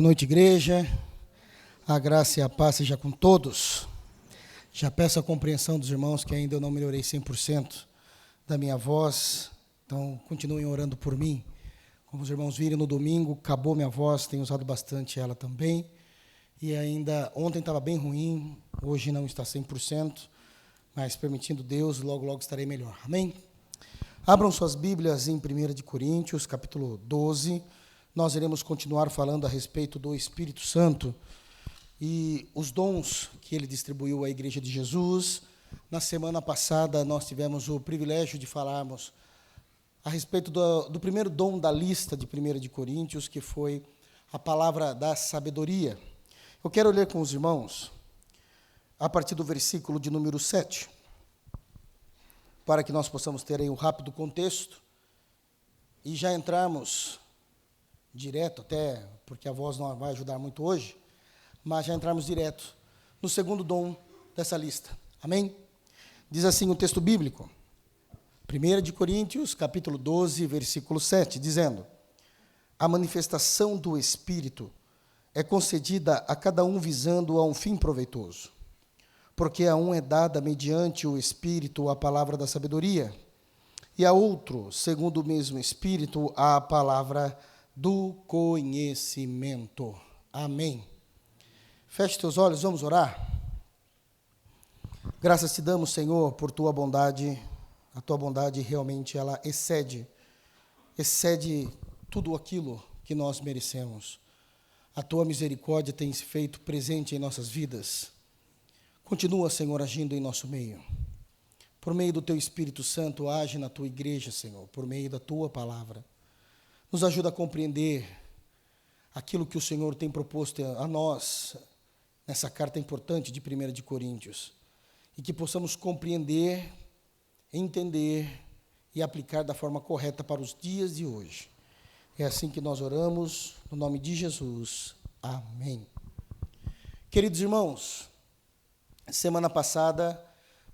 noite, igreja. A graça e a paz seja com todos. Já peço a compreensão dos irmãos que ainda eu não melhorei 100% da minha voz. Então, continuem orando por mim. Como os irmãos viram no domingo, acabou minha voz, tenho usado bastante ela também. E ainda, ontem estava bem ruim, hoje não está 100%, mas permitindo Deus, logo, logo estarei melhor. Amém? Abram suas Bíblias em 1 de Coríntios, capítulo 12. Nós iremos continuar falando a respeito do Espírito Santo e os dons que ele distribuiu à Igreja de Jesus. Na semana passada, nós tivemos o privilégio de falarmos a respeito do primeiro dom da lista de 1 de Coríntios, que foi a palavra da sabedoria. Eu quero ler com os irmãos a partir do versículo de número 7, para que nós possamos ter aí um rápido contexto e já entrarmos direto, até porque a voz não vai ajudar muito hoje, mas já entrarmos direto no segundo dom dessa lista. Amém? Diz assim o texto bíblico, 1 de Coríntios, capítulo 12, versículo 7, dizendo: a manifestação do Espírito é concedida a cada um visando a um fim proveitoso, porque a um é dada mediante o Espírito a palavra da sabedoria, e a outro, segundo o mesmo Espírito, a palavra do conhecimento. Amém. Feche teus olhos, vamos orar. Graças te damos, Senhor, por tua bondade. A tua bondade realmente ela excede tudo aquilo que nós merecemos. A tua misericórdia tem se feito presente em nossas vidas. Continua, Senhor, agindo em nosso meio. Por meio do teu Espírito Santo, age na tua igreja, Senhor, por meio da tua palavra. Nos ajuda a compreender aquilo que o Senhor tem proposto a nós, nessa carta importante de 1 de Coríntios, e que possamos compreender, entender e aplicar da forma correta para os dias de hoje. É assim que nós oramos, no nome de Jesus. Amém. Queridos irmãos, semana passada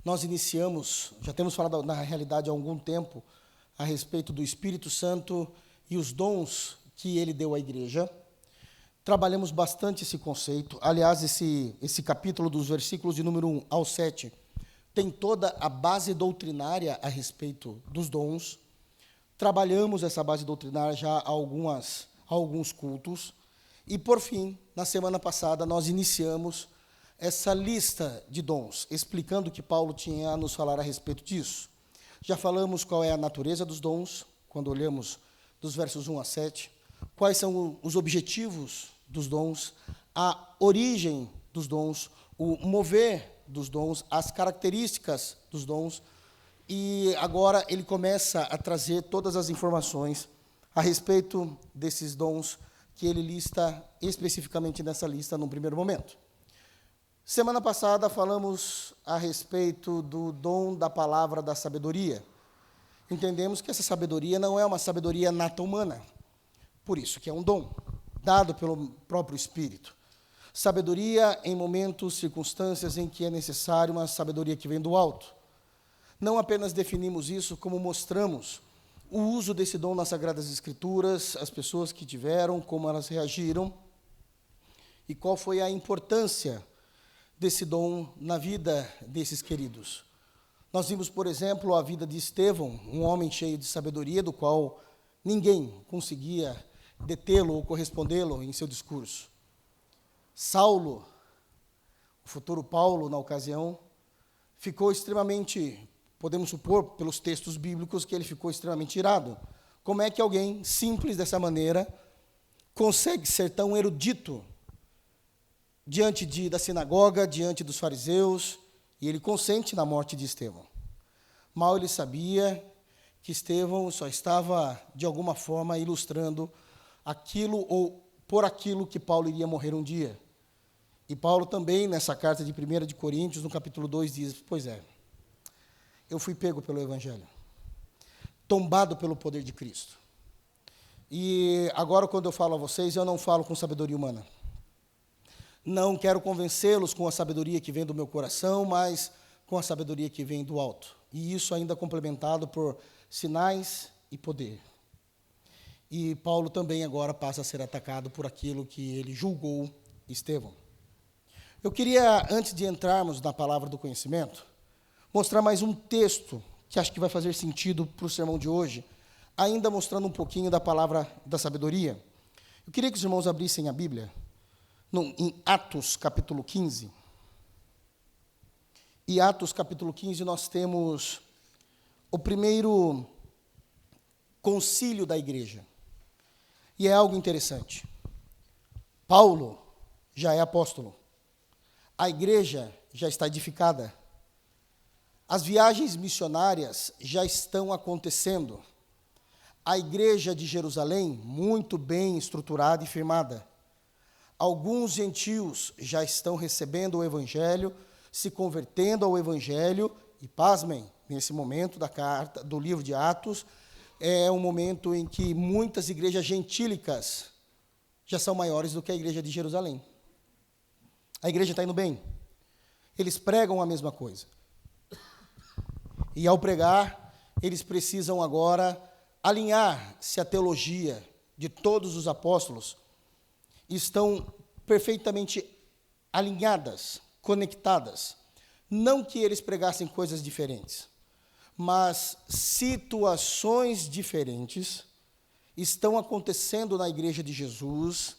nós iniciamos, já temos falado na realidade há algum tempo, a respeito do Espírito Santo e os dons que ele deu à igreja. Trabalhamos bastante esse conceito. Aliás, esse capítulo dos versículos de número 1 ao 7 tem toda a base doutrinária a respeito dos dons. Trabalhamos essa base doutrinária já há alguns cultos. E, por fim, na semana passada, nós iniciamos essa lista de dons, explicando o que Paulo tinha a nos falar a respeito disso. Já falamos qual é a natureza dos dons, quando olhamos dos versos 1 a 7, quais são os objetivos dos dons, a origem dos dons, o mover dos dons, as características dos dons, e agora ele começa a trazer todas as informações a respeito desses dons que ele lista especificamente nessa lista num primeiro momento. Semana passada falamos a respeito do dom da palavra da sabedoria. Entendemos que essa sabedoria não é uma sabedoria nata humana, por isso que é um dom, dado pelo próprio Espírito. Sabedoria em momentos, circunstâncias em que é necessário uma sabedoria que vem do alto. Não apenas definimos isso, como mostramos o uso desse dom nas Sagradas Escrituras, as pessoas que tiveram, como elas reagiram, e qual foi a importância desse dom na vida desses queridos. Nós vimos, por exemplo, a vida de Estevão, um homem cheio de sabedoria, do qual ninguém conseguia detê-lo ou correspondê-lo em seu discurso. Saulo, o futuro Paulo, na ocasião, ficou extremamente, podemos supor, pelos textos bíblicos, que ele ficou extremamente irado. Como é que alguém simples dessa maneira consegue ser tão erudito diante da sinagoga, diante dos fariseus, e ele consente na morte de Estevão? Mal ele sabia que Estevão só estava, de alguma forma, ilustrando aquilo ou por aquilo que Paulo iria morrer um dia. E Paulo também, nessa carta de 1 de Coríntios, no capítulo 2, diz: pois é, eu fui pego pelo Evangelho, tombado pelo poder de Cristo. E agora, quando eu falo a vocês, eu não falo com sabedoria humana. Não quero convencê-los com a sabedoria que vem do meu coração, mas com a sabedoria que vem do alto. E isso ainda complementado por sinais e poder. E Paulo também agora passa a ser atacado por aquilo que ele julgou Estevão. Eu queria, antes de entrarmos na palavra do conhecimento, mostrar mais um texto que acho que vai fazer sentido para o sermão de hoje, ainda mostrando um pouquinho da palavra da sabedoria. Eu queria que os irmãos abrissem a Bíblia em Atos, capítulo 15. E Atos, capítulo 15, nós temos o primeiro concílio da igreja. E é algo interessante. Paulo já é apóstolo. A igreja já está edificada. As viagens missionárias já estão acontecendo. A igreja de Jerusalém, muito bem estruturada e firmada. Alguns gentios já estão recebendo o evangelho, se convertendo ao evangelho, e pasmem, nesse momento da carta, do livro de Atos, é um momento em que muitas igrejas gentílicas já são maiores do que a igreja de Jerusalém. A igreja está indo bem. Eles pregam a mesma coisa. E ao pregar, eles precisam agora alinhar se a teologia de todos os apóstolos estão perfeitamente alinhadas, conectadas. Não que eles pregassem coisas diferentes, mas situações diferentes estão acontecendo na igreja de Jesus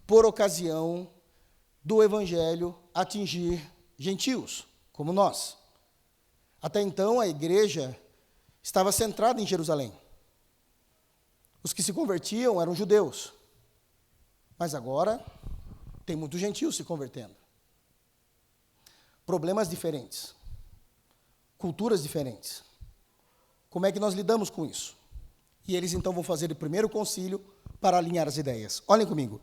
por ocasião do evangelho atingir gentios, como nós. Até então, a igreja estava centrada em Jerusalém. Os que se convertiam eram judeus. Mas agora, tem muitos gentios se convertendo. Problemas diferentes. Culturas diferentes. Como é que nós lidamos com isso? E eles, então, vão fazer o primeiro concílio para alinhar as ideias. Olhem comigo.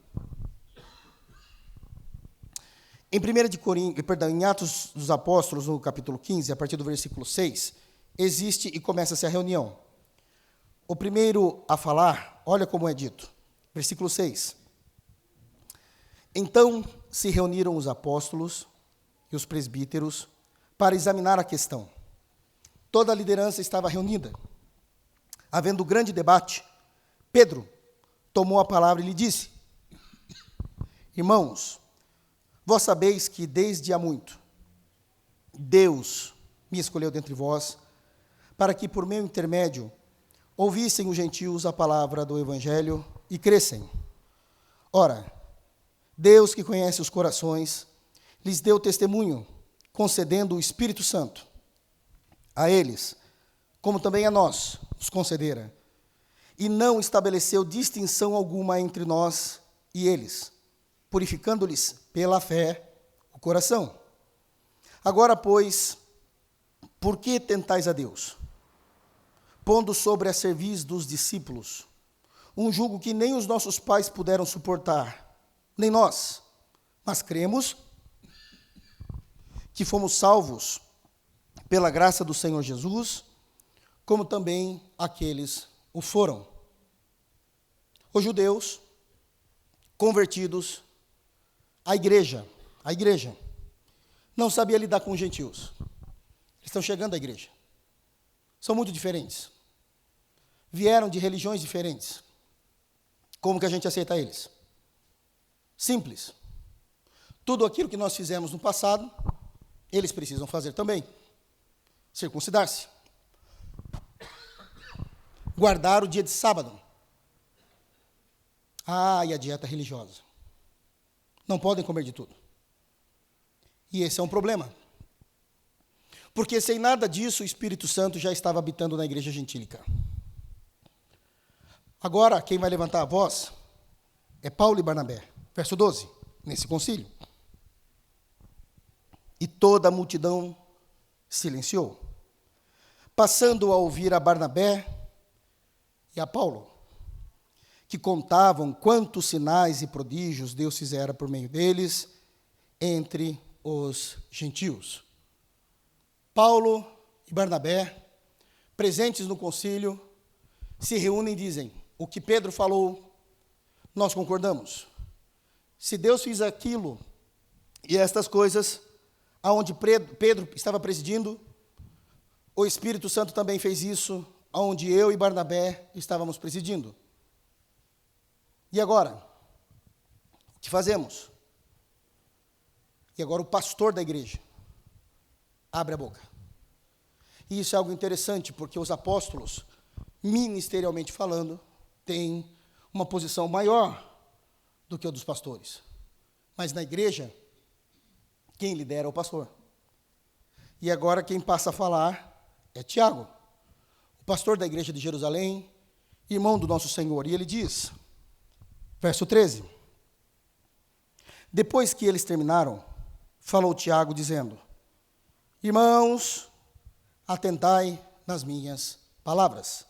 Em Atos dos Apóstolos, no capítulo 15, a partir do versículo 6, existe e começa-se a reunião. O primeiro a falar, olha como é dito, versículo 6. Então se reuniram os apóstolos e os presbíteros para examinar a questão. Toda a liderança estava reunida. Havendo grande debate, Pedro tomou a palavra e lhe disse: Irmãos, vós sabeis que desde há muito Deus me escolheu dentre vós, para que por meu intermédio ouvissem os gentios a palavra do evangelho e crescem. Ora, Deus que conhece os corações, lhes deu testemunho, concedendo o Espírito Santo. A eles, como também a nós, os concedera. E não estabeleceu distinção alguma entre nós e eles, purificando-lhes pela fé o coração. Agora, pois, por que tentais a Deus? Pondo sobre a cerviz dos discípulos um jugo que nem os nossos pais puderam suportar, nem nós, mas cremos que fomos salvos pela graça do Senhor Jesus, como também aqueles o foram. Os judeus convertidos, a igreja, não sabia lidar com os gentios. Eles estão chegando à igreja. São muito diferentes. Vieram de religiões diferentes. Como que a gente aceita eles? Simples. Tudo aquilo que nós fizemos no passado, eles precisam fazer também. Circuncidar-se. Guardar o dia de sábado. E a dieta religiosa. Não podem comer de tudo. E esse é um problema. Porque sem nada disso, o Espírito Santo já estava habitando na igreja gentílica. Agora, quem vai levantar a voz é Paulo e Barnabé. Verso 12, nesse concílio. E toda a multidão silenciou, passando a ouvir a Barnabé e a Paulo, que contavam quantos sinais e prodígios Deus fizera por meio deles entre os gentios. Paulo e Barnabé, presentes no concílio, se reúnem e dizem: o que Pedro falou, nós concordamos. Se Deus fez aquilo e estas coisas, aonde Pedro estava presidindo, o Espírito Santo também fez isso, aonde eu e Barnabé estávamos presidindo. E agora? O que fazemos? E agora o pastor da igreja abre a boca. E isso é algo interessante, porque os apóstolos, ministerialmente falando, têm uma posição maior do que a dos pastores. Mas na igreja, quem lidera é o pastor. E agora quem passa a falar é Tiago, o pastor da igreja de Jerusalém, irmão do nosso Senhor. E ele diz, verso 13: depois que eles terminaram, falou Tiago, dizendo: irmãos, atentai nas minhas palavras.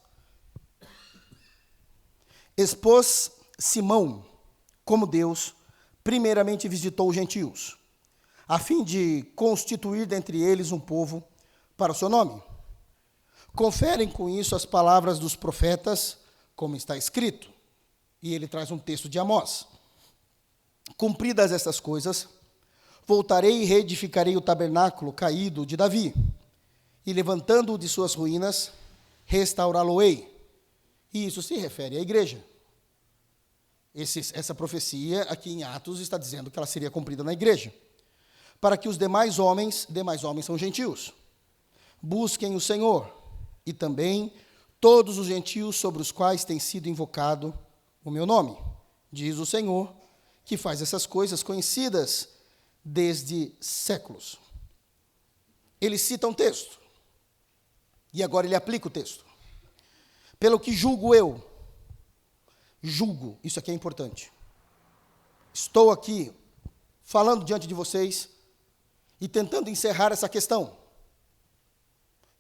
Expôs Simão como Deus primeiramente visitou os gentios, a fim de constituir dentre eles um povo para o seu nome. Conferem com isso as palavras dos profetas, como está escrito. E ele traz um texto de Amós. Cumpridas estas coisas, voltarei e reedificarei o tabernáculo caído de Davi, e levantando-o de suas ruínas, restaurá-lo-ei. E isso se refere à igreja. Essa profecia aqui em Atos está dizendo que ela seria cumprida na igreja. Para que os demais homens são gentios, busquem o Senhor, e também todos os gentios sobre os quais tem sido invocado o meu nome, diz o Senhor, que faz essas coisas conhecidas desde séculos. Ele cita um texto, e agora ele aplica o texto. Pelo que julgo, isso aqui é importante. Estou aqui falando diante de vocês e tentando encerrar essa questão.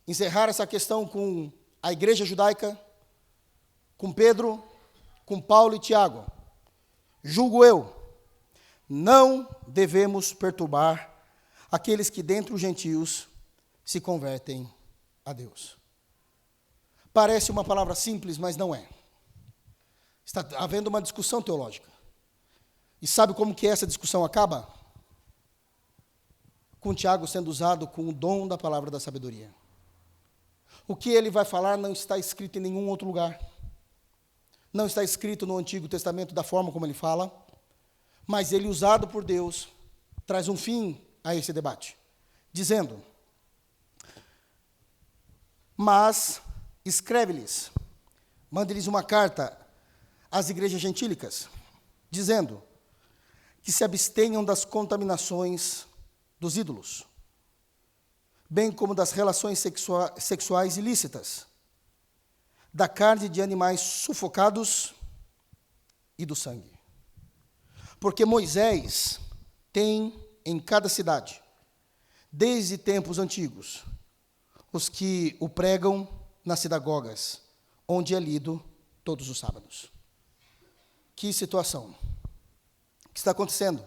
Encerrar essa questão com a igreja judaica, com Pedro, com Paulo e Tiago. Julgo eu, não devemos perturbar aqueles que dentre os gentios se convertem a Deus. Parece uma palavra simples, mas não é. Está havendo uma discussão teológica. E sabe como que essa discussão acaba? Com Tiago sendo usado com o dom da palavra da sabedoria. O que ele vai falar não está escrito em nenhum outro lugar. Não está escrito no Antigo Testamento da forma como ele fala, mas ele, usado por Deus, traz um fim a esse debate, dizendo: mas escreve-lhes, mande-lhes uma carta às igrejas gentílicas, dizendo que se abstenham das contaminações dos ídolos, bem como das relações sexuais ilícitas, da carne de animais sufocados e do sangue. Porque Moisés tem em cada cidade, desde tempos antigos, os que o pregam nas sinagogas, onde é lido todos os sábados. Que situação! O que está acontecendo?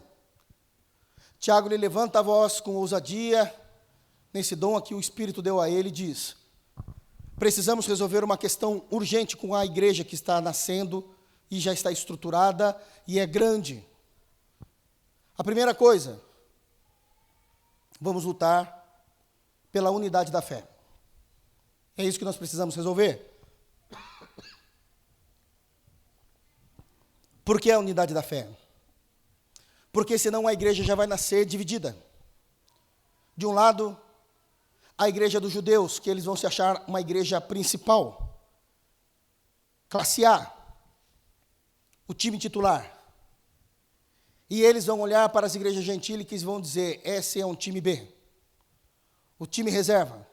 Tiago, ele levanta a voz com ousadia, nesse dom que o Espírito deu a ele, e diz: precisamos resolver uma questão urgente com a igreja que está nascendo e já está estruturada e é grande. A primeira coisa, vamos lutar pela unidade da fé. É isso que nós precisamos resolver. Por que a unidade da fé? Porque senão a igreja já vai nascer dividida. De um lado, a igreja dos judeus, que eles vão se achar uma igreja principal, classe A, o time titular. E eles vão olhar para as igrejas gentílicas e vão dizer: esse é um time B, o time reserva,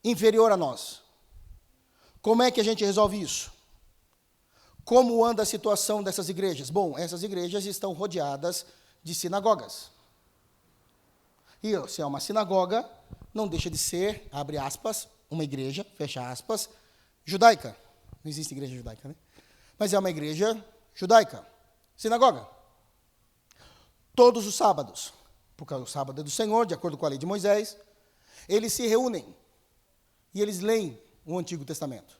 inferior a nós. Como é que a gente resolve isso? Como anda a situação dessas igrejas? Bom, essas igrejas estão rodeadas de sinagogas. E se é uma sinagoga, não deixa de ser, abre aspas, uma igreja, fecha aspas, judaica. Não existe igreja judaica, né? Mas é uma igreja judaica, sinagoga. Todos os sábados, porque o sábado é do Senhor, de acordo com a lei de Moisés, eles se reúnem e eles leem o Antigo Testamento.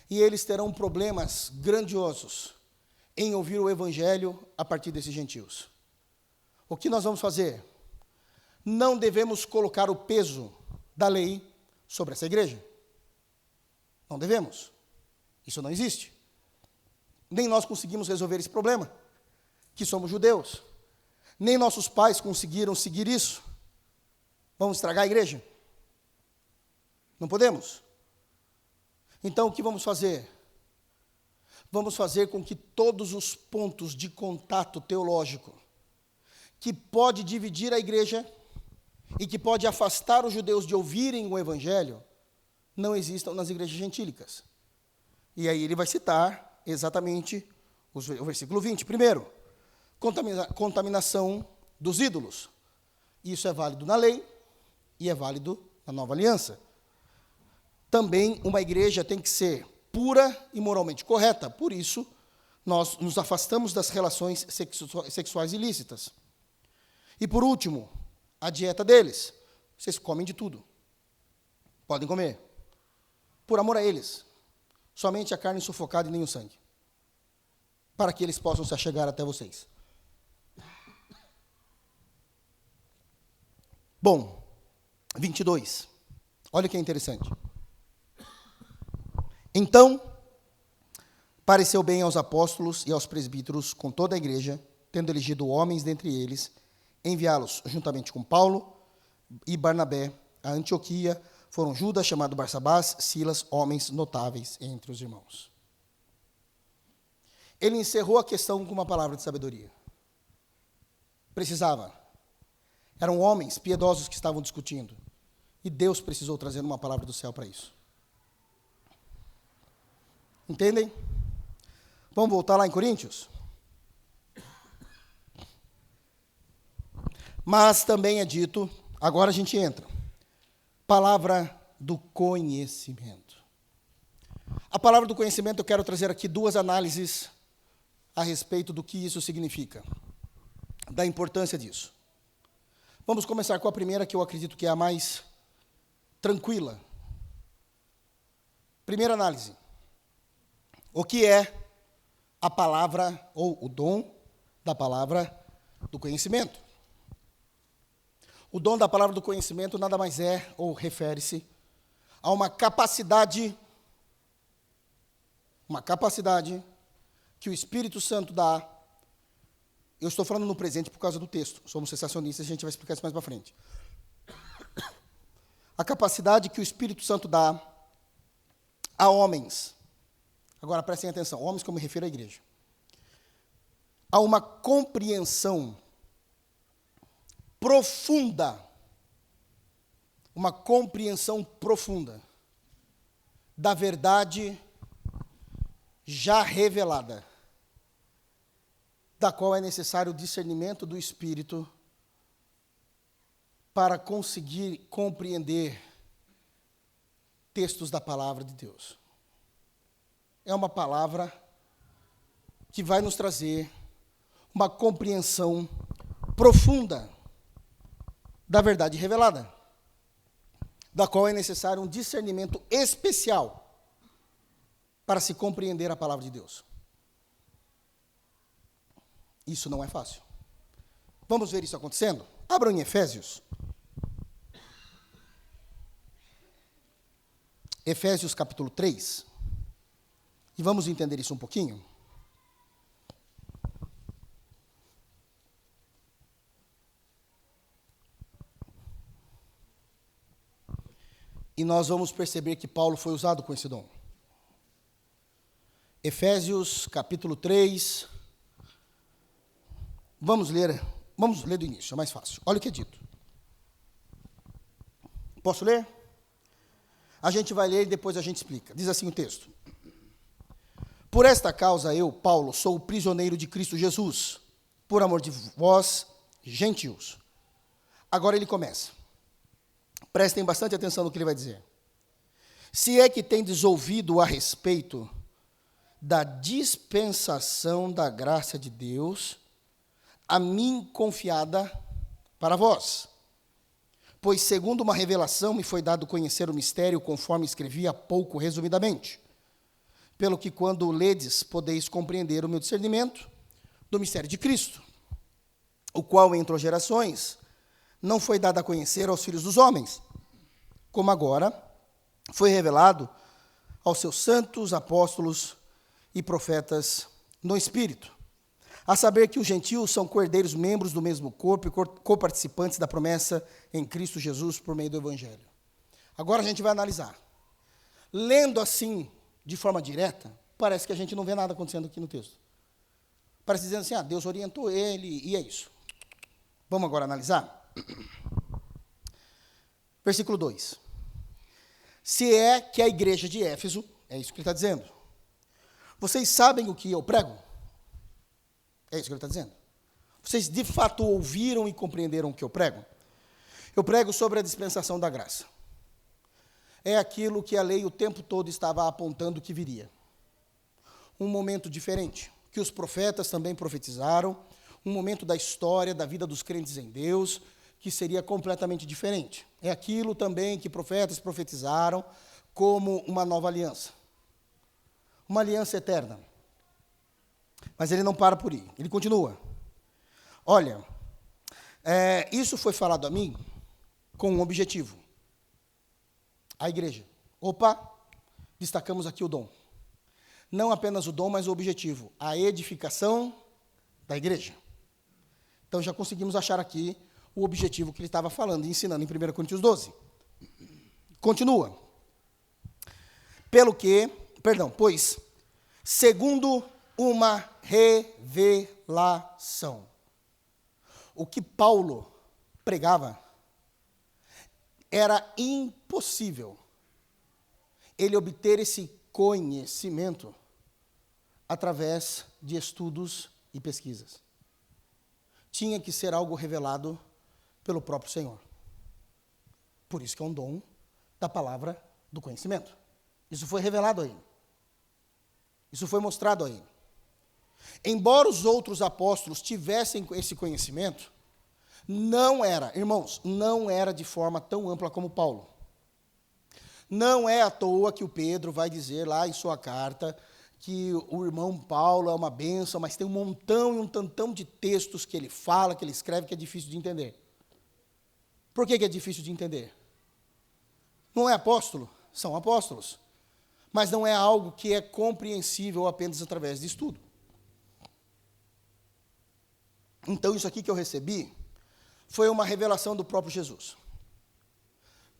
E eles terão problemas grandiosos em ouvir o Evangelho a partir desses gentios. O que nós vamos fazer? Não devemos colocar o peso da lei sobre essa igreja. Não devemos. Isso não existe. Nem nós conseguimos resolver esse problema, que somos judeus. Nem nossos pais conseguiram seguir isso. Vamos estragar a igreja? Não podemos. Então, o que vamos fazer? Vamos fazer com que todos os pontos de contato teológico que pode dividir a igreja e que pode afastar os judeus de ouvirem o evangelho, não existam nas igrejas gentílicas. E aí ele vai citar exatamente o versículo 20. Primeiro, contaminação dos ídolos. Isso é válido na lei e é válido na nova aliança. Também uma igreja tem que ser pura e moralmente correta. Por isso, nós nos afastamos das relações sexuais ilícitas. E por último, a dieta deles. Vocês comem de tudo. Podem comer. Por amor a eles. Somente a carne sufocada e nem o sangue. Para que eles possam se achegar até vocês. Bom, 22. Olha o que é interessante. Então, pareceu bem aos apóstolos e aos presbíteros com toda a igreja, tendo elegido homens dentre eles, enviá-los juntamente com Paulo e Barnabé a Antioquia. Foram Judas, chamado Barsabás, Silas, homens notáveis entre os irmãos. Ele encerrou a questão com uma palavra de sabedoria. Precisava. Eram homens piedosos que estavam discutindo. E Deus precisou trazer uma palavra do céu para isso. Entendem? Vamos voltar lá em Coríntios? Mas também é dito, agora a gente entra, palavra do conhecimento. A palavra do conhecimento, eu quero trazer aqui duas análises a respeito do que isso significa, da importância disso. Vamos começar com a primeira, que eu acredito que é a mais tranquila. Primeira análise. O que é a palavra, ou o dom da palavra do conhecimento? O dom da palavra do conhecimento nada mais é, ou refere-se, a uma capacidade que o Espírito Santo dá. Eu estou falando no presente por causa do texto. Somos cessacionistas, a gente vai explicar isso mais para frente. A capacidade que o Espírito Santo dá a homens. Agora, prestem atenção, homens que eu me refiro à igreja. Há uma compreensão profunda da verdade já revelada, da qual é necessário o discernimento do Espírito para conseguir compreender textos da palavra de Deus. É uma palavra que vai nos trazer uma compreensão profunda da verdade revelada, da qual é necessário um discernimento especial para se compreender a palavra de Deus. Isso não é fácil. Vamos ver isso acontecendo? Abram em Efésios. Efésios capítulo 3. E vamos entender isso um pouquinho. E nós vamos perceber que Paulo foi usado com esse dom. Efésios capítulo 3. Vamos ler do início, é mais fácil. Olha o que é dito. Posso ler? A gente vai ler e depois a gente explica. Diz assim o texto. Por esta causa eu, Paulo, sou o prisioneiro de Cristo Jesus, por amor de vós, gentios. Agora ele começa. Prestem bastante atenção no que ele vai dizer. Se é que tendes ouvido a respeito da dispensação da graça de Deus, a mim confiada para vós. Pois, segundo uma revelação, me foi dado conhecer o mistério, conforme escrevi há pouco, resumidamente. Pelo que, quando ledes, podeis compreender o meu discernimento do mistério de Cristo, o qual, entre as gerações, não foi dado a conhecer aos filhos dos homens, como agora foi revelado aos seus santos apóstolos e profetas no Espírito, a saber que os gentios são cordeiros, membros do mesmo corpo e coparticipantes da promessa em Cristo Jesus por meio do Evangelho. Agora a gente vai analisar. Lendo assim, de forma direta, parece que a gente não vê nada acontecendo aqui no texto. Parece dizendo assim, Deus orientou ele, e é isso. Vamos agora analisar? Versículo 2. Se é que a igreja de Éfeso, é isso que ele está dizendo. Vocês sabem o que eu prego? É isso que ele está dizendo. Vocês de fato ouviram e compreenderam o que eu prego? Eu prego sobre a dispensação da graça. É aquilo que a lei o tempo todo estava apontando que viria. Um momento diferente, que os profetas também profetizaram, um momento da história, da vida dos crentes em Deus, que seria completamente diferente. É aquilo também que profetas profetizaram como uma nova aliança. Uma aliança eterna. Mas ele não para por aí, ele continua. Olha, isso foi falado a mim com um objetivo. A igreja. Opa, destacamos aqui o dom. Não apenas o dom, mas o objetivo. A edificação da igreja. Então já conseguimos achar aqui o objetivo que ele estava falando e ensinando em 1 Coríntios 12. Continua. Pois, segundo uma revelação. O que Paulo pregava era impossível ele obter esse conhecimento através de estudos e pesquisas. Tinha que ser algo revelado pelo próprio Senhor. Por isso que é um dom da palavra do conhecimento. Isso foi revelado a ele. Isso foi mostrado a ele. Embora os outros apóstolos tivessem esse conhecimento, não era de forma tão ampla como Paulo. Não é à toa que o Pedro vai dizer lá em sua carta que o irmão Paulo é uma bênção, mas tem um montão e um tantão de textos que ele fala, que ele escreve, que é difícil de entender. Por que é difícil de entender? Não é apóstolo? São apóstolos. Mas não é algo que é compreensível apenas através de estudo. Então, isso aqui que eu recebi foi uma revelação do próprio Jesus.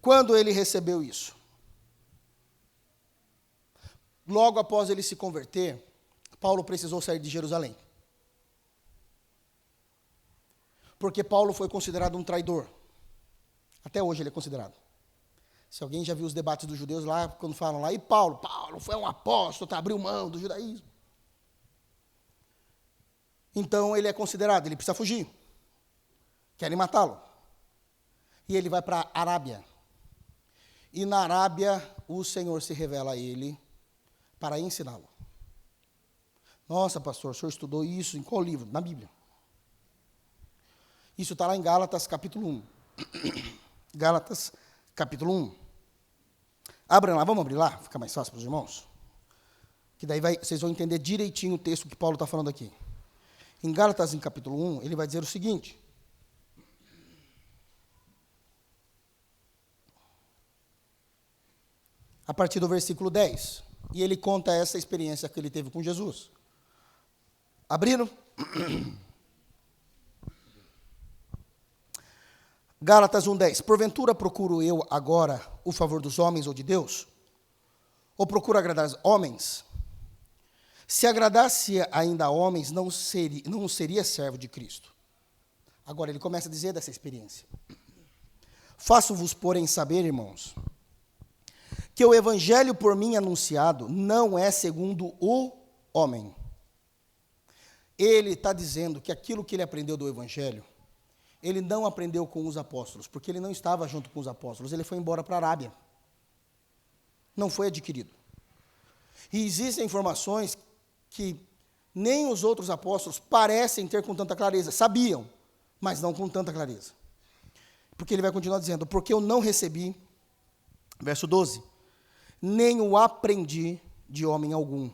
Quando ele recebeu isso? Logo após ele se converter, Paulo precisou sair de Jerusalém. Porque Paulo foi considerado um traidor. Até hoje ele é considerado. Se alguém já viu os debates dos judeus lá, quando falam lá, e Paulo foi um apóstolo, abriu mão do judaísmo. Então ele é considerado, ele precisa fugir. Querem matá-lo. E ele vai para a Arábia. E na Arábia o Senhor se revela a ele para ensiná-lo. Nossa, pastor, o senhor estudou isso em qual livro? Na Bíblia. Isso está lá em Gálatas, capítulo 1. Gálatas, capítulo 1. Abram lá, vamos abrir lá, fica mais fácil para os irmãos. Que daí vocês vão entender direitinho o texto que Paulo está falando aqui. Em Gálatas, em capítulo 1, ele vai dizer o seguinte. A partir do versículo 10. E ele conta essa experiência que ele teve com Jesus. Abriram? Gálatas 1:10. Porventura procuro eu agora o favor dos homens ou de Deus? Ou procuro agradar os homens? Se agradasse ainda a homens, não seria servo de Cristo. Agora ele começa a dizer dessa experiência. Faço-vos, porém, saber, irmãos, que o evangelho por mim anunciado não é segundo o homem. Ele está dizendo que aquilo que ele aprendeu do evangelho, ele não aprendeu com os apóstolos, porque ele não estava junto com os apóstolos, ele foi embora para a Arábia. Não foi adquirido. E existem informações que nem os outros apóstolos parecem ter com tanta clareza. Sabiam, mas não com tanta clareza. Porque ele vai continuar dizendo, porque eu não recebi, verso 12, nem o aprendi de homem algum,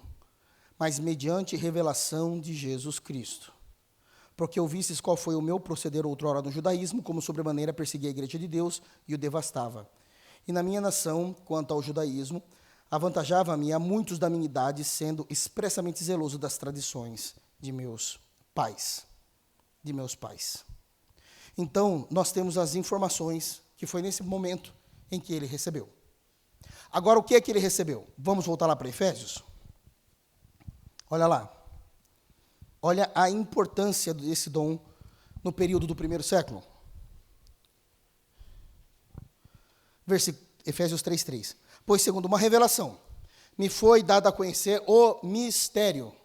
mas mediante revelação de Jesus Cristo. Porque ouvistes qual foi o meu proceder outrora no judaísmo, como sobremaneira persegui a igreja de Deus e o devastava. E na minha nação, quanto ao judaísmo, avantajava-me a muitos da minha idade, sendo expressamente zeloso das tradições de meus pais. De meus pais. Então, nós temos as informações que foi nesse momento em que ele recebeu. Agora, o que é que ele recebeu? Vamos voltar lá para Efésios? Olha lá. Olha a importância desse dom no período do primeiro século. Efésios 3:3. Pois, segundo uma revelação, me foi dado a conhecer o mistério.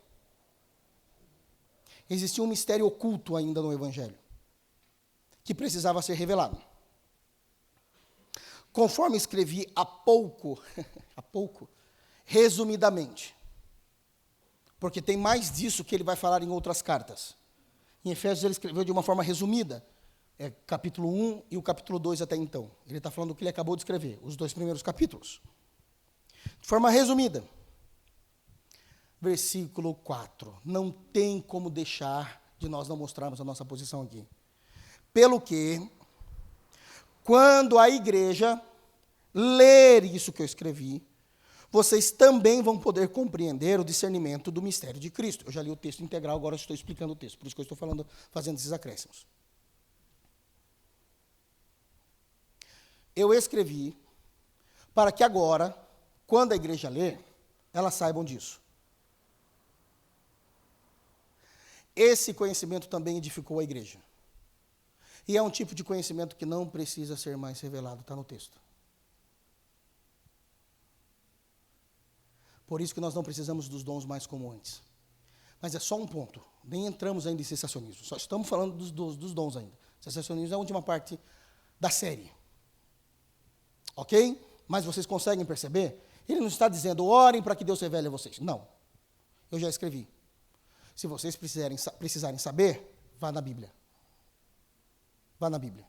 Existia um mistério oculto ainda no Evangelho, que precisava ser revelado. Conforme escrevi há pouco, resumidamente, porque tem mais disso que ele vai falar em outras cartas. Em Efésios ele escreveu de uma forma resumida, capítulo 1 e o capítulo 2 até então. Ele está falando do que ele acabou de escrever, os 2 primeiros capítulos. De forma resumida, versículo 4. Não tem como deixar de nós não mostrarmos a nossa posição aqui. Pelo que, quando a igreja ler isso que eu escrevi, vocês também vão poder compreender o discernimento do mistério de Cristo. Eu já li o texto integral, agora eu estou explicando o texto, por isso que eu estou fazendo esses acréscimos. Eu escrevi para que agora, quando a igreja ler, elas saibam disso. Esse conhecimento também edificou a igreja. E é um tipo de conhecimento que não precisa ser mais revelado, está no texto. Por isso que nós não precisamos dos dons mais como antes. Mas é só um ponto. Nem entramos ainda em sensacionismo. Só estamos falando dos dons ainda. Sensacionismo é a última parte da série. Ok? Mas vocês conseguem perceber? Ele não está dizendo, orem para que Deus revele a vocês. Não. Eu já escrevi. Se vocês precisarem saber, vá na Bíblia. Vá na Bíblia.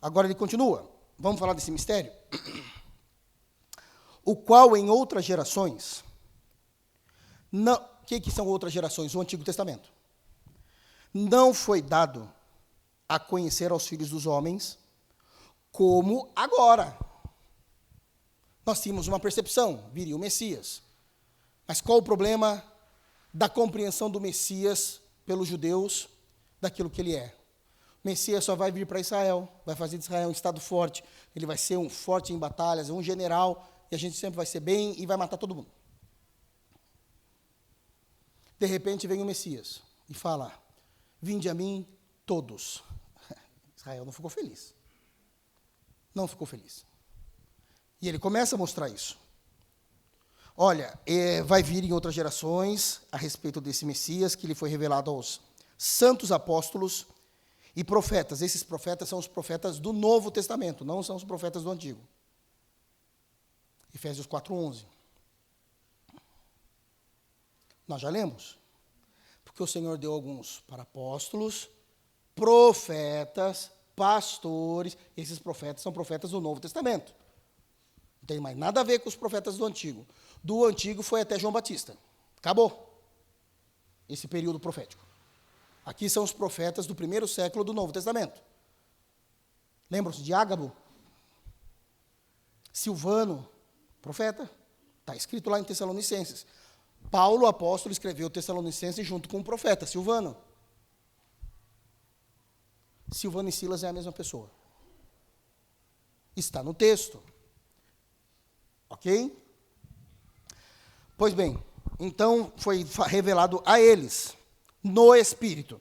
Agora ele continua. Vamos falar desse mistério? O qual em outras gerações... O que são outras gerações? O Antigo Testamento. Não foi dado a conhecer aos filhos dos homens como agora. Nós tínhamos uma percepção, viria o Messias. Mas qual o problema da compreensão do Messias pelos judeus daquilo que ele é? O Messias só vai vir para Israel, vai fazer de Israel um estado forte, ele vai ser um forte em batalhas, um general, e a gente sempre vai ser bem e vai matar todo mundo. De repente vem o Messias e fala, vinde a mim todos. Israel não ficou feliz. Não ficou feliz. E ele começa a mostrar isso. Olha, vai vir em outras gerações a respeito desse Messias, que lhe foi revelado aos santos apóstolos e profetas. Esses profetas são os profetas do Novo Testamento, não são os profetas do Antigo. Efésios 4:11. Nós já lemos. Porque o Senhor deu alguns para apóstolos, profetas, pastores. Esses profetas são profetas do Novo Testamento. Não tem mais nada a ver com os profetas do Antigo. Do Antigo foi até João Batista. Acabou esse período profético. Aqui são os profetas do primeiro século do Novo Testamento. Lembram-se de Ágabo? Silvano, profeta. Está escrito lá em Tessalonicenses. Paulo, apóstolo, escreveu Tessalonicenses junto com o profeta, Silvano. Silvano e Silas é a mesma pessoa. Está no texto. Ok? Pois bem, então foi revelado a eles, no Espírito.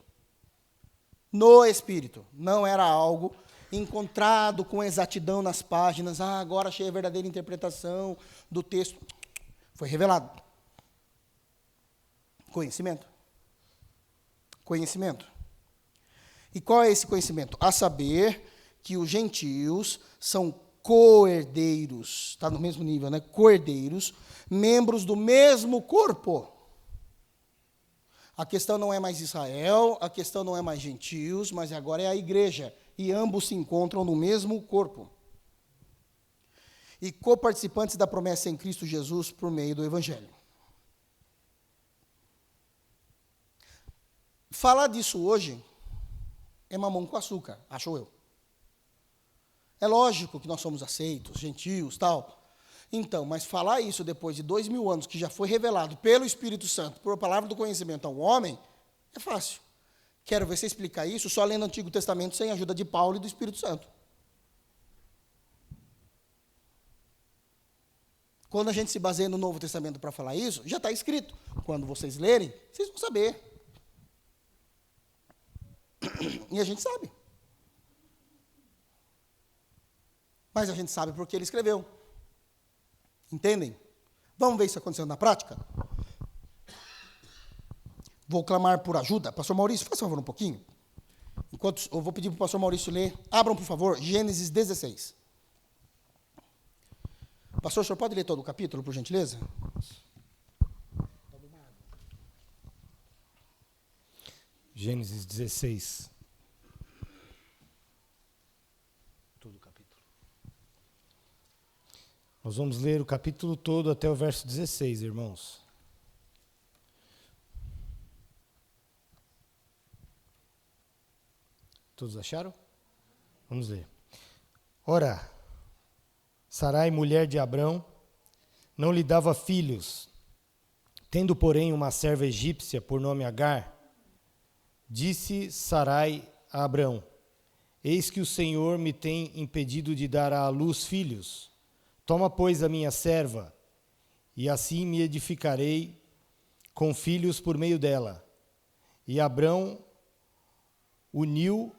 No Espírito. Não era algo encontrado com exatidão nas páginas. Agora achei a verdadeira interpretação do texto. Foi revelado. Conhecimento. Conhecimento. E qual é esse conhecimento? A saber que os gentios são co-herdeiros, está no mesmo nível, né? Co-herdeiros, membros do mesmo corpo. A questão não é mais Israel, a questão não é mais gentios, mas agora é a igreja, e ambos se encontram no mesmo corpo. E coparticipantes da promessa em Cristo Jesus por meio do Evangelho. Falar disso hoje é mamão com açúcar, acho eu. É lógico que nós somos aceitos, gentios, tal. Então, mas falar isso depois de 2000 anos, que já foi revelado pelo Espírito Santo, por palavra do conhecimento ao homem, é fácil. Quero ver você explicar isso só lendo o Antigo Testamento sem a ajuda de Paulo e do Espírito Santo. Quando a gente se baseia no Novo Testamento para falar isso, já está escrito. Quando vocês lerem, vocês vão saber. E a gente sabe. Mas a gente sabe porque ele escreveu. Entendem? Vamos ver isso acontecendo na prática? Vou clamar por ajuda. Pastor Maurício, faça favor um pouquinho. Enquanto eu vou pedir para o pastor Maurício ler. Abram, por favor, Gênesis 16. Pastor, o senhor pode ler todo o capítulo, por gentileza? Gênesis 16. Todo o capítulo. Nós vamos ler o capítulo todo até o verso 16, irmãos. Todos acharam? Vamos ler. Ora, Sarai, mulher de Abrão, não lhe dava filhos, tendo, porém, uma serva egípcia por nome Agar. Disse Sarai a Abrão: eis que o Senhor me tem impedido de dar à luz filhos. Toma, pois, a minha serva, e assim me edificarei com filhos por meio dela. E Abrão anuiu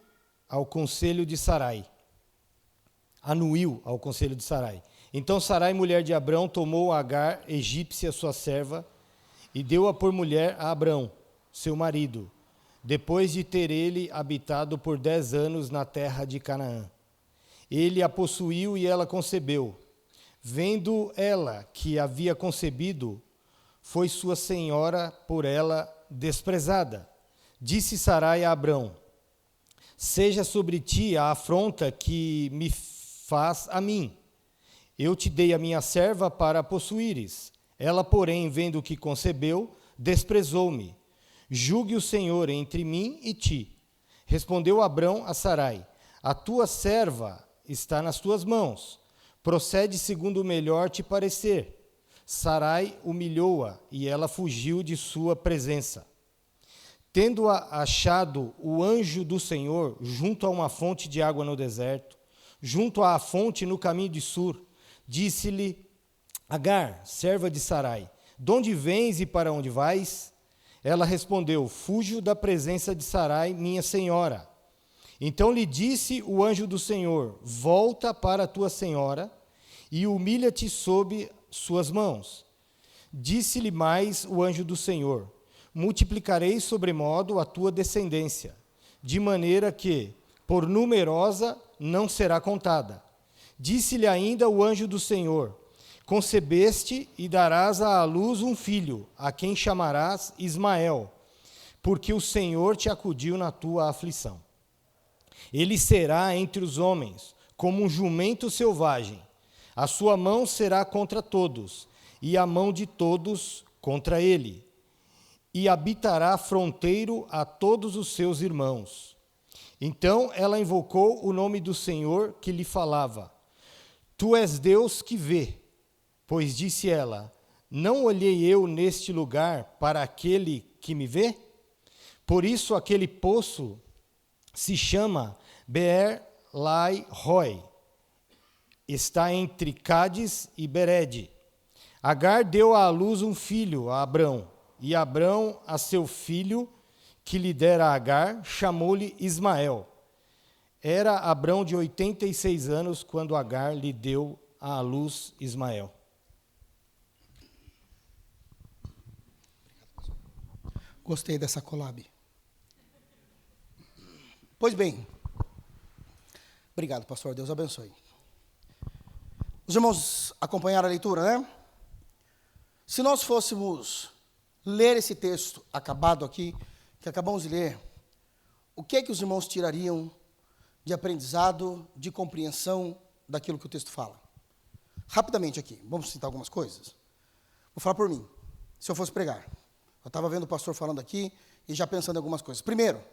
ao conselho de Sarai. Então Sarai, mulher de Abrão, tomou Agar, egípcia, sua serva, e deu-a por mulher a Abrão, seu marido, depois de ter ele habitado por 10 anos na terra de Canaã. Ele a possuiu e ela concebeu. Vendo ela que havia concebido, foi sua senhora por ela desprezada. Disse Sarai a Abrão: seja sobre ti a afronta que me faz a mim. Eu te dei a minha serva para a possuíres. Ela, porém, vendo que concebeu, desprezou-me. Julgue o Senhor entre mim e ti. Respondeu Abrão a Sarai: a tua serva está nas tuas mãos. Procede segundo o melhor te parecer. Sarai humilhou-a, e ela fugiu de sua presença. Tendo-a achado o anjo do Senhor junto a uma fonte de água no deserto, junto à fonte no caminho de Sur, disse-lhe: Agar, serva de Sarai, de onde vens e para onde vais? Ela respondeu: fujo da presença de Sarai, minha senhora. Então lhe disse o anjo do Senhor: volta para a tua senhora e humilha-te sob suas mãos. Disse-lhe mais o anjo do Senhor: multiplicarei sobremodo a tua descendência, de maneira que, por numerosa, não será contada. Disse-lhe ainda o anjo do Senhor: concebeste e darás à luz um filho, a quem chamarás Ismael, porque o Senhor te acudiu na tua aflição. Ele será entre os homens, como um jumento selvagem. A sua mão será contra todos, e a mão de todos contra ele. E habitará fronteiro a todos os seus irmãos. Então ela invocou o nome do Senhor que lhe falava: tu és Deus que vê. Pois disse ela: não olhei eu neste lugar para aquele que me vê? Por isso aquele poço se chama Beer-Lai-Roi. Está entre Cádiz e Bered. Agar deu à luz um filho a Abrão, e Abrão a seu filho, que lhe dera a Agar, chamou-lhe Ismael. Era Abrão de 86 anos quando Agar lhe deu à luz Ismael. Gostei dessa collab. Pois bem. Obrigado, pastor. Deus abençoe. Os irmãos acompanharam a leitura, né? Se nós fôssemos ler esse texto acabado aqui, que acabamos de ler, o que é que os irmãos tirariam de aprendizado, de compreensão daquilo que o texto fala? Rapidamente aqui, vamos citar algumas coisas. Vou falar por mim, se eu fosse pregar. Eu estava vendo o pastor falando aqui e já pensando em algumas coisas. Primeira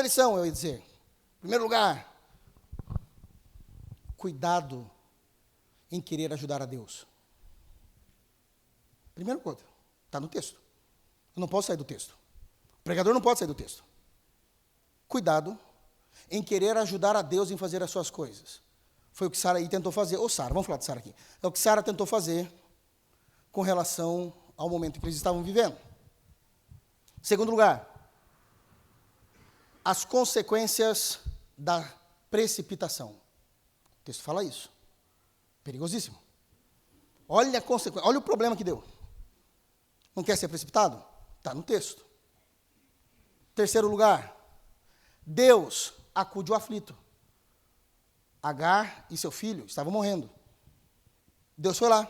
lição, eu ia dizer. Em primeiro lugar, cuidado em querer ajudar a Deus. Primeira coisa, está no texto. Eu não posso sair do texto. O pregador não pode sair do texto. Cuidado em querer ajudar a Deus em fazer as suas coisas. Foi o que Sara aí tentou fazer. Ou Sara, vamos falar de Sara aqui. É o que Sara tentou fazer com relação ao momento que eles estavam vivendo. Segundo lugar, as consequências da precipitação. O texto fala isso. Perigosíssimo. Olha a consequência, olha o problema que deu. Não quer ser precipitado? Está no texto. Terceiro lugar, Deus acude o aflito. Agar e seu filho estavam morrendo. Deus foi lá,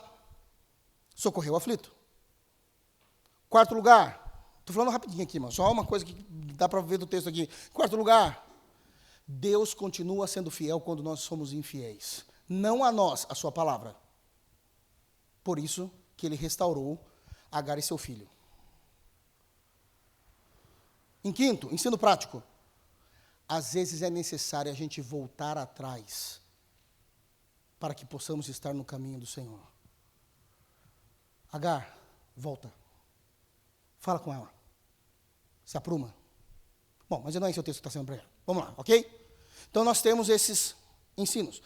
socorreu o aflito. Quarto lugar, estou falando rapidinho aqui, mas só uma coisa que dá para ver do texto aqui. Quarto lugar, Deus continua sendo fiel quando nós somos infiéis. Não a nós, a sua palavra. Por isso que ele restaurou Agar e seu filho. Em quinto, ensino prático. Às vezes é necessário a gente voltar atrás para que possamos estar no caminho do Senhor. Agar, volta. Fala com ela. Se apruma. Bom, mas não é esse o texto que está sendo pregado. Vamos lá, ok? Então nós temos esses ensinos.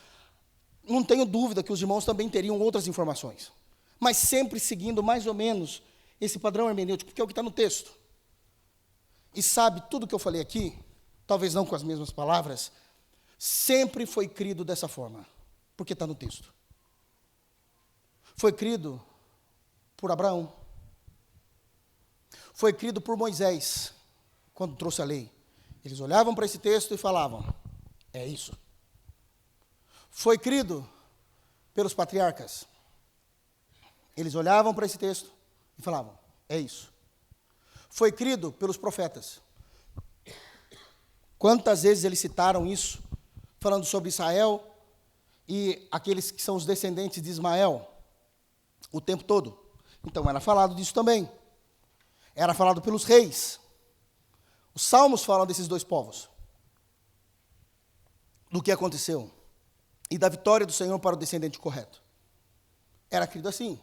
Não tenho dúvida que os irmãos também teriam outras informações, mas sempre seguindo mais ou menos esse padrão hermenêutico, porque é o que está no texto. E sabe, tudo que eu falei aqui, talvez não com as mesmas palavras, sempre foi crido dessa forma, porque está no texto. Foi crido por Abraão. Foi crido por Moisés, quando trouxe a lei. Eles olhavam para esse texto e falavam, é isso. Foi crido pelos patriarcas. Eles olhavam para esse texto e falavam, é isso. Foi crido pelos profetas. Quantas vezes eles citaram isso, falando sobre Israel e aqueles que são os descendentes de Ismael, o tempo todo. Então, era falado disso também. Era falado pelos reis. Os salmos falam desses dois povos. Do que aconteceu. E da vitória do Senhor para o descendente correto. Era crido assim.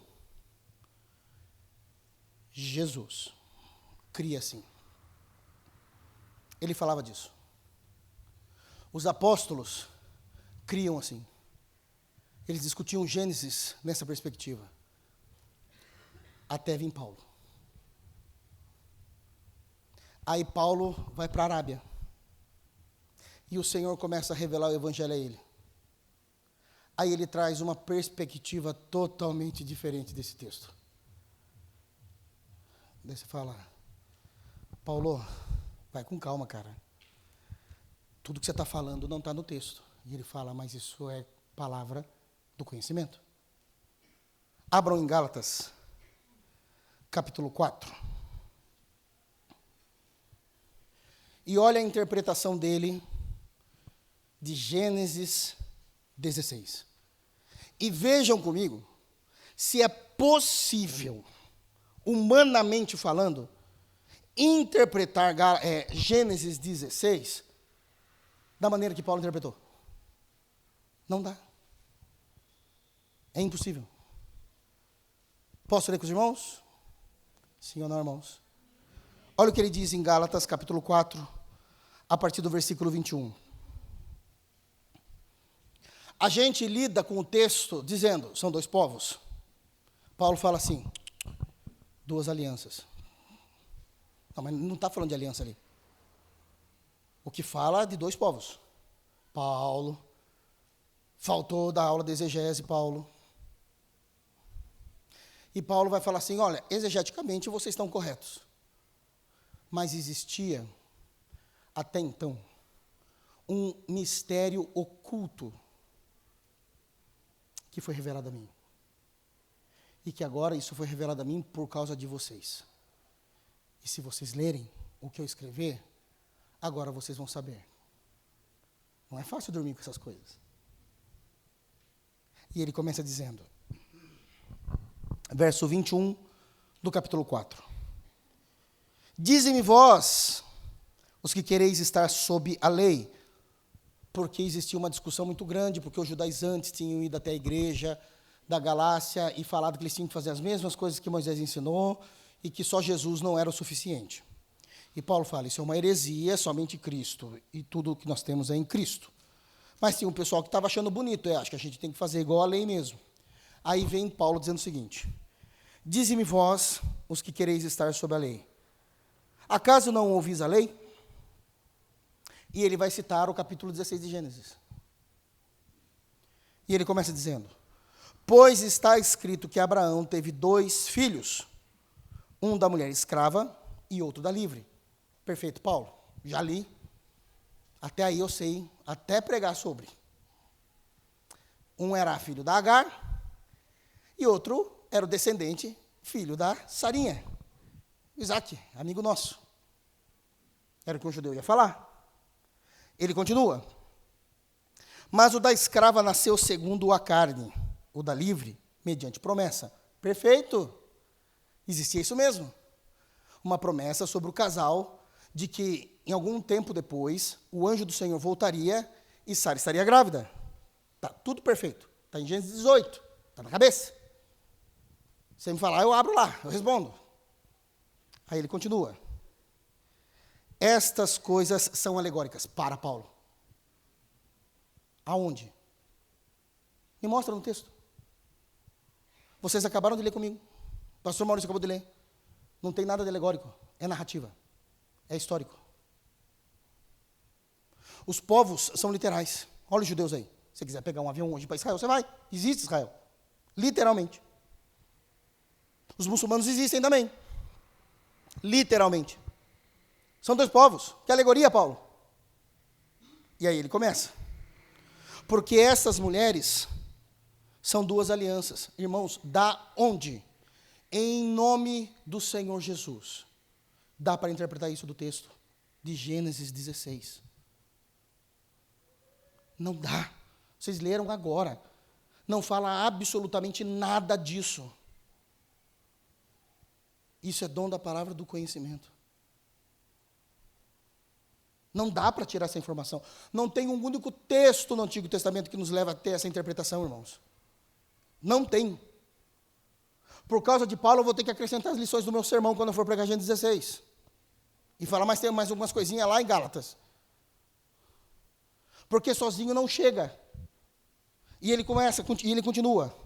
Jesus cria assim. Ele falava disso. Os apóstolos criam assim. Eles discutiam Gênesis nessa perspectiva. Até vir Paulo. Aí Paulo vai para a Arábia. E o Senhor começa a revelar o evangelho a ele. Aí ele traz uma perspectiva totalmente diferente desse texto. Daí você fala, Paulo, vai com calma, cara. Tudo que você está falando não está no texto. E ele fala, mas isso é palavra do conhecimento. Abram em Gálatas, capítulo 4. E olha a interpretação dele de Gênesis 16. E vejam comigo se é possível, humanamente falando, interpretar Gênesis 16 da maneira que Paulo interpretou. Não dá. É impossível. Posso ler com os irmãos? Sim ou não, irmãos? Olha o que ele diz em Gálatas, capítulo 4, a partir do versículo 21. A gente lida com o texto dizendo, são dois povos. Paulo fala assim, duas alianças. Não, mas não está falando de aliança ali. O que fala de dois povos. Paulo, faltou da aula de exegese, Paulo. E Paulo vai falar assim, olha, exegeticamente vocês estão corretos. Mas existia, até então, um mistério oculto que foi revelado a mim. E que agora isso foi revelado a mim por causa de vocês. E se vocês lerem o que eu escrever, agora vocês vão saber. Não é fácil dormir com essas coisas. E ele começa dizendo, verso 21 do capítulo 4. Dizem-me vós, os que quereis estar sob a lei, porque existia uma discussão muito grande, porque os judaizantes tinham ido até a igreja da Galácia e falado que eles tinham que fazer as mesmas coisas que Moisés ensinou e que só Jesus não era o suficiente. E Paulo fala, isso é uma heresia, somente Cristo, e tudo o que nós temos é em Cristo. Mas tinha um pessoal que estava achando bonito, acho que a gente tem que fazer igual a lei mesmo. Aí vem Paulo dizendo o seguinte, dize-me vós, os que quereis estar sob a lei, acaso não ouvis a lei? E ele vai citar o capítulo 16 de Gênesis. E ele começa dizendo, pois está escrito que Abraão teve 2 filhos, um da mulher escrava e outro da livre. Perfeito, Paulo, já li. Até aí eu sei até pregar sobre. Um era filho da Agar e outro era o descendente, filho da Sarinha. Isaac, amigo nosso. Era o que um judeu ia falar. Ele continua. Mas o da escrava nasceu segundo a carne, o da livre, mediante promessa. Perfeito. Existia isso mesmo. Uma promessa sobre o casal de que, em algum tempo depois, o anjo do Senhor voltaria e Sara estaria grávida. Está tudo perfeito. Está em Gênesis 18. Está na cabeça. Você me falar, eu abro lá, eu respondo. Aí ele continua. Estas coisas são alegóricas. Para, Paulo. Aonde? Me mostra no texto. Vocês acabaram de ler comigo. O pastor Maurício acabou de ler. Não tem nada de alegórico. É narrativa. É histórico. Os povos são literais. Olha os judeus aí. Se você quiser pegar um avião hoje para Israel, você vai. Existe Israel. Literalmente. Os muçulmanos existem também. Literalmente. São 2 povos. Que alegoria, Paulo? E aí ele começa. Porque essas mulheres são 2 alianças. Irmãos, da onde? Em nome do Senhor Jesus. Dá para interpretar isso do texto de Gênesis 16. Não dá. Vocês leram agora. Não fala absolutamente nada disso. Isso é dom da palavra do conhecimento. Não dá para tirar essa informação. Não tem um único texto no Antigo Testamento que nos leva a ter essa interpretação, irmãos. Não tem. Por causa de Paulo, eu vou ter que acrescentar as lições do meu sermão quando eu for pregar Gênesis 16. E falar mais, tem mais algumas coisinhas lá em Gálatas. Porque sozinho não chega. E ele começa, e ele continua.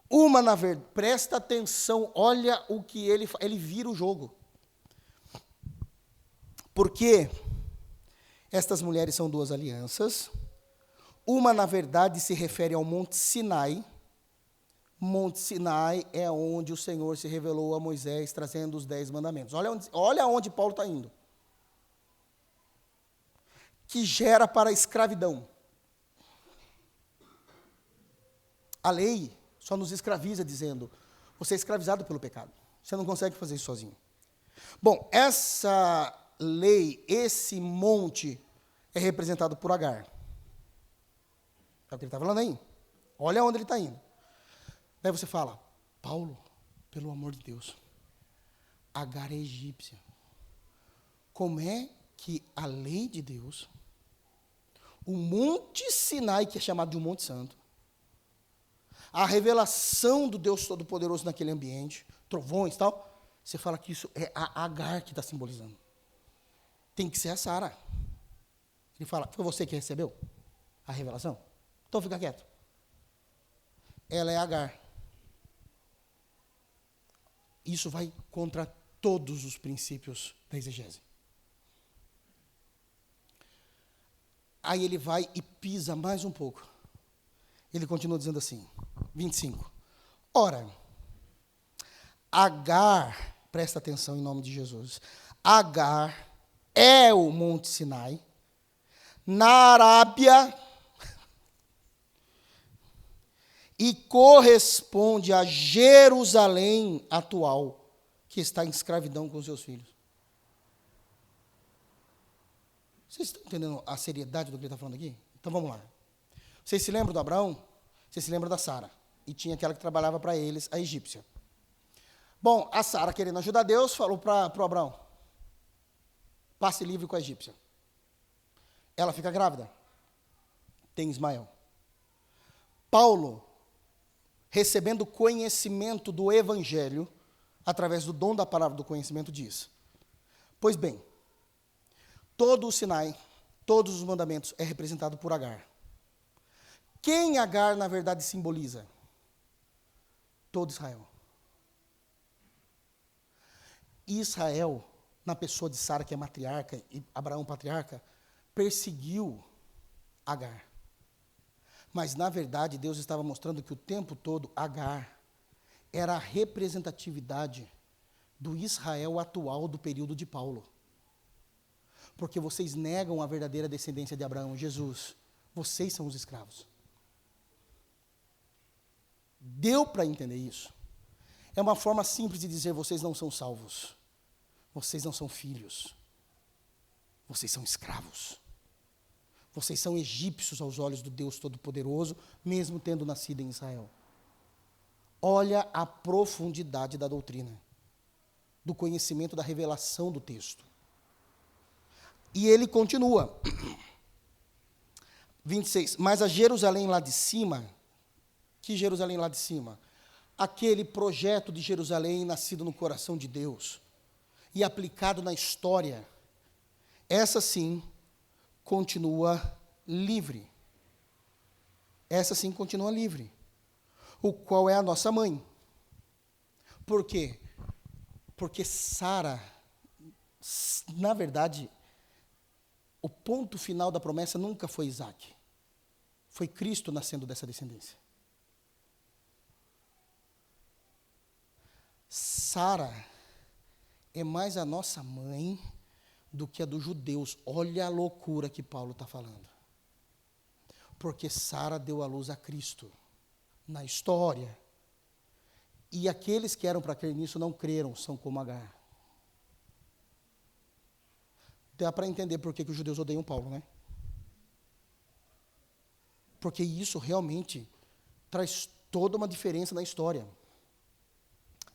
Uma, na verdade, presta atenção, olha o que ele vira o jogo. Porque estas mulheres são 2 alianças. Uma, na verdade, se refere ao Monte Sinai. Monte Sinai é onde o Senhor se revelou a Moisés, trazendo os 10 mandamentos. Olha onde Paulo está indo. Que gera para a escravidão. A lei só nos escraviza dizendo, você é escravizado pelo pecado. Você não consegue fazer isso sozinho. Bom, essa lei, esse monte, é representado por Agar. É o que ele está falando aí. Olha onde ele está indo. Daí você fala, Paulo, pelo amor de Deus, Agar é egípcia. Como é que a lei de Deus, o Monte Sinai, que é chamado de um Monte Santo, a revelação do Deus Todo-Poderoso naquele ambiente, trovões e tal, você fala que isso é a Agar que está simbolizando. Tem que ser a Sara. Ele fala, foi você que recebeu a revelação? Então fica quieto. Ela é Agar. Isso vai contra todos os princípios da exegese. Aí ele vai e pisa mais um pouco. Ele continua dizendo assim, 25. Ora, Agar, presta atenção em nome de Jesus, Agar é o Monte Sinai, na Arábia, e corresponde a Jerusalém atual, que está em escravidão com seus filhos. Vocês estão entendendo a seriedade do que ele está falando aqui? Então vamos lá. Vocês se lembram do Abraão? Vocês se lembram da Sara? E tinha aquela que trabalhava para eles, a egípcia. Bom, a Sara, querendo ajudar Deus, falou para o Abraão, passe livre com a egípcia. Ela fica grávida. tem Ismael. Paulo, recebendo conhecimento do Evangelho, através do dom da palavra do conhecimento, diz: pois bem, todo o Sinai, todos os mandamentos é representado por Agar. Quem Agar, na verdade, simboliza? Todo Israel. Israel, na pessoa de Sara, que é matriarca, e Abraão, patriarca, perseguiu Agar. Mas, na verdade, Deus estava mostrando que o tempo todo Agar era a representatividade do Israel atual do período de Paulo. Porque vocês negam a verdadeira descendência de Abraão, Jesus. Vocês são os escravos. Deu para entender isso? É uma forma simples de dizer: vocês não são salvos. Vocês não são filhos. Vocês são escravos. Vocês são egípcios aos olhos do Deus Todo-Poderoso, mesmo tendo nascido em Israel. Olha a profundidade da doutrina, do conhecimento, da revelação do texto. E ele continua. 26. Mas a Jerusalém lá de cima, que Jerusalém lá de cima? Aquele projeto de Jerusalém nascido no coração de Deus e aplicado na história, essa sim continua livre. Essa sim continua livre. O qual é a nossa mãe. Por quê? Porque Sara, na verdade, o ponto final da promessa nunca foi Isaac. Foi Cristo nascendo dessa descendência. Sara é mais a nossa mãe do que a dos judeus. Olha a loucura que Paulo está falando. Porque Sara deu à luz a Cristo na história. E aqueles que eram para crer nisso não creram, são como Agar. Dá para entender por que os judeus odeiam Paulo, né? Porque isso realmente traz toda uma diferença na história.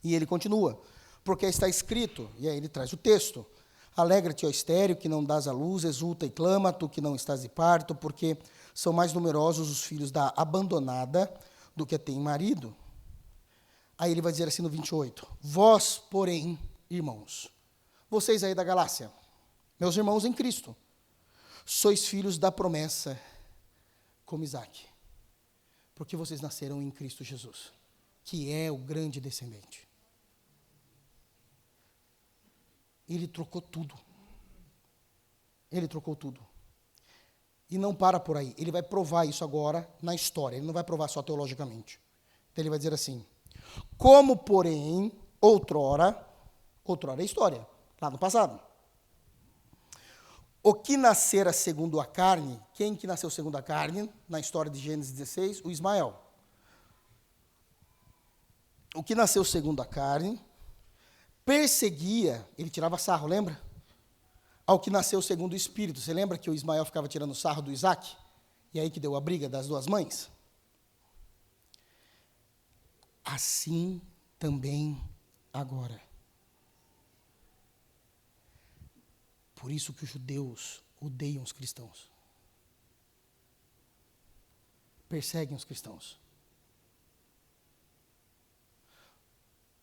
E ele continua, porque está escrito, e aí ele traz o texto: alegra-te, ó estéril, que não dás à luz, exulta e clama, tu que não estás de parto, porque são mais numerosos os filhos da abandonada do que tem marido. Aí ele vai dizer assim no 28, vós, porém, irmãos, vocês aí da Galácia, meus irmãos em Cristo, sois filhos da promessa, como Isaac, porque vocês nasceram em Cristo Jesus, que é o grande descendente. Ele trocou tudo. Ele trocou tudo. E não para por aí. Ele vai provar isso agora na história. Ele não vai provar só teologicamente. Então ele vai dizer assim: como, porém, outrora é história, lá no passado. O que nascera segundo a carne, quem que nasceu segundo a carne, na história de Gênesis 16? O Ismael. O que nasceu segundo a carne, perseguia, ele tirava sarro, lembra? Ao que nasceu segundo o Espírito. Você lembra que o Ismael ficava tirando sarro do Isaac? E aí que deu a briga das duas mães? Assim também agora. Por isso que os judeus odeiam os cristãos. Perseguem os cristãos.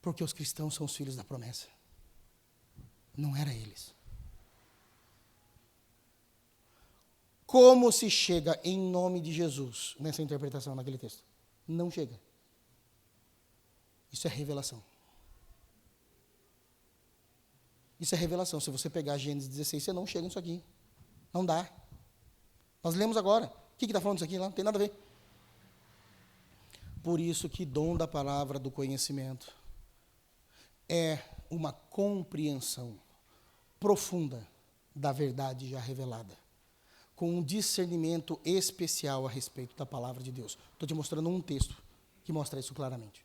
Porque os cristãos são os filhos da promessa. Não era eles. Como se chega em nome de Jesus nessa interpretação, naquele texto? Não chega. Isso é revelação. Isso é revelação. Se você pegar Gênesis 16, você não chega nisso aqui. Não dá. Nós lemos agora. O que está falando isso aqui lá? Não tem nada a ver. Por isso que dom da palavra do conhecimento é uma compreensão profunda da verdade já revelada, com um discernimento especial a respeito da palavra de Deus. Estou te mostrando um texto que mostra isso claramente.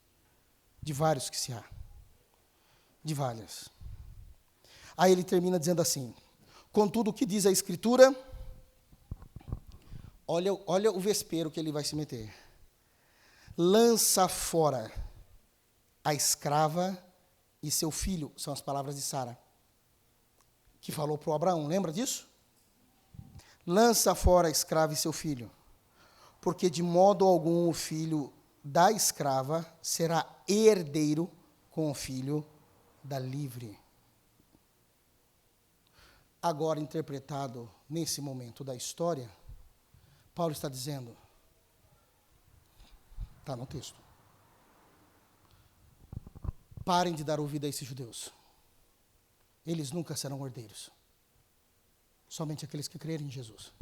De vários que se há. De várias. Aí ele termina dizendo assim: contudo, o que diz a Escritura? Olha o vespeiro que ele vai se meter. Lança fora a escrava e seu filho, são as palavras de Sara, que falou para o Abraão, lembra disso? Lança fora a escrava e seu filho, porque de modo algum o filho da escrava será herdeiro com o filho da livre. Agora interpretado nesse momento da história, Paulo está dizendo, está no texto, parem de dar ouvido a esses judeus. Eles nunca serão herdeiros. Somente aqueles que crerem em Jesus.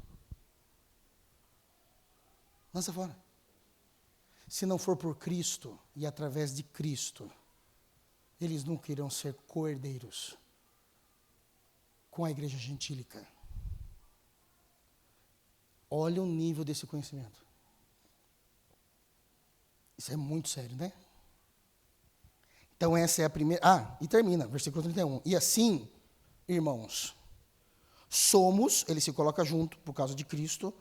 Lança fora. Se não for por Cristo e através de Cristo, eles nunca irão ser co-herdeiros com a igreja gentílica. Olha o nível desse conhecimento. Isso é muito sério, né? Então essa é a primeira... e termina, versículo 31. E assim, irmãos, somos, ele se coloca junto, por causa de Cristo,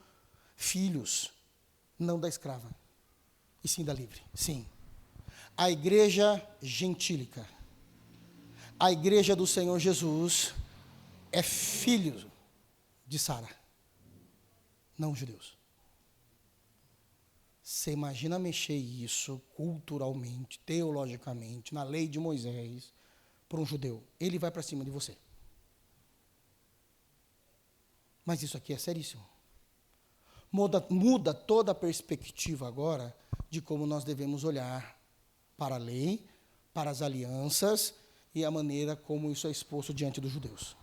filhos, não da escrava, e sim da livre. Sim. A igreja gentílica, a igreja do Senhor Jesus, é filho de Sara, não judeus. Você imagina mexer isso culturalmente, teologicamente, na lei de Moisés, para um judeu. Ele vai para cima de você. Mas isso aqui é seríssimo. Muda toda a perspectiva agora de como nós devemos olhar para a lei, para as alianças e a maneira como isso é exposto diante dos judeus.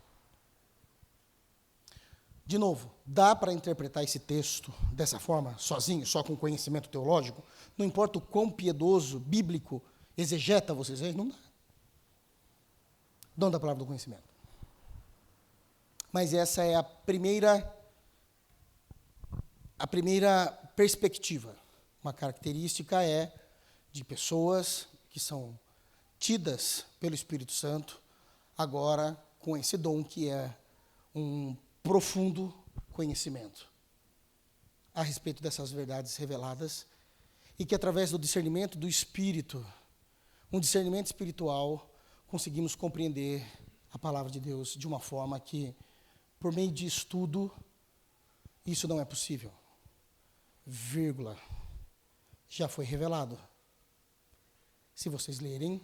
De novo, dá para interpretar esse texto dessa forma, sozinho, só com conhecimento teológico? Não importa o quão piedoso, bíblico, exegeta vocês, não dá. Dom da palavra do conhecimento. Mas essa é a primeira perspectiva. Uma característica é de pessoas que são tidas pelo Espírito Santo, agora com esse dom que é um profundo conhecimento a respeito dessas verdades reveladas e que através do discernimento do Espírito, um discernimento espiritual, conseguimos compreender a palavra de Deus de uma forma que, por meio de estudo, isso não é possível. Vírgula. Já foi revelado. Se vocês lerem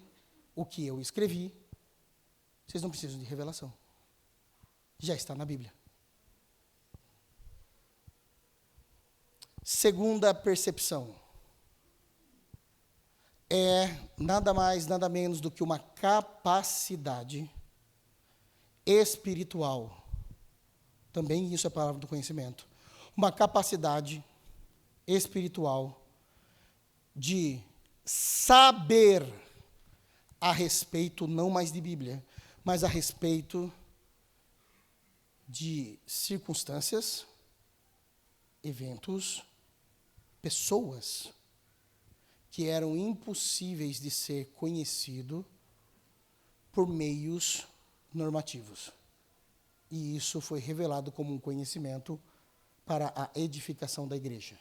o que eu escrevi, vocês não precisam de revelação. Já está na Bíblia. Segunda percepção é nada mais, nada menos do que uma capacidade espiritual. Também isso é a palavra do conhecimento. Uma capacidade espiritual de saber a respeito, não mais de Bíblia, mas a respeito de circunstâncias, eventos, pessoas que eram impossíveis de ser conhecido por meios normativos. E isso foi revelado como um conhecimento para a edificação da igreja.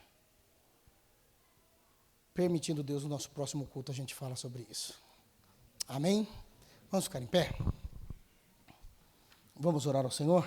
Permitindo Deus, no nosso próximo culto a gente fala sobre isso. Amém? Vamos ficar em pé? Vamos orar ao Senhor?